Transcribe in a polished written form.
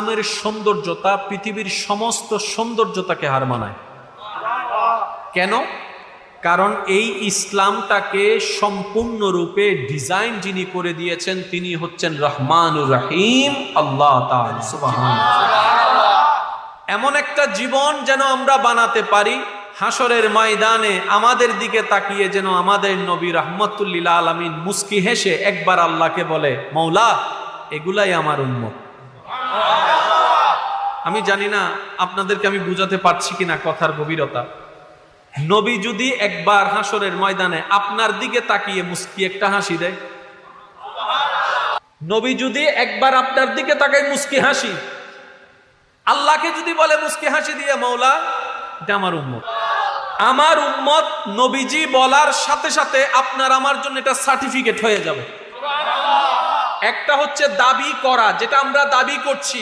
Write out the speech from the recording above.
ইসলামের সৌন্দর্যতা পৃথিবীর সমস্ত সৌন্দর্যতাকে হার মানায়। কেন? কারণ এই ইসলামটাকে সম্পূর্ণরূপে ডিজাইন যিনি করে দিয়েছেন তিনি হচ্ছেন রহমানুর রহিম আল্লাহ তাআলা সুবহানাল্লাহ। এমন একটা জীবন যেন আমরা বানাতে পারি, হাসরের ময়দানে আমাদের দিকে তাকিয়ে যেন আমাদের নবী রাহমাতুল লিল আলামিন মুস্কি হেসে একবার আল্লাহকে বলে, মৌলা এগুলাই আমার উম্মত। আমি জানি না আপনাদেরকে আমি বুঝাতে পারছি কিনা কথার গভীরতা। নবী যদি একবার হাসরের ময়দানে আপনার দিকে তাকিয়ে মুস্কি একটা হাসি দেয়, নবী যদি একবার আপনার দিকে তাকায় মুস্কি হাসি, আল্লাহকে যদি বলে মুস্কি হাসি দিয়ে, মৌলা এটা আমার উম্মত, আমার উম্মত, নবীজি বলার সাথে সাথে আপনার আমার জন্য এটা সার্টিফিকেট হয়ে যাবে। একটা হচ্ছে দাবি করা, যেটা আমরা দাবি করছি।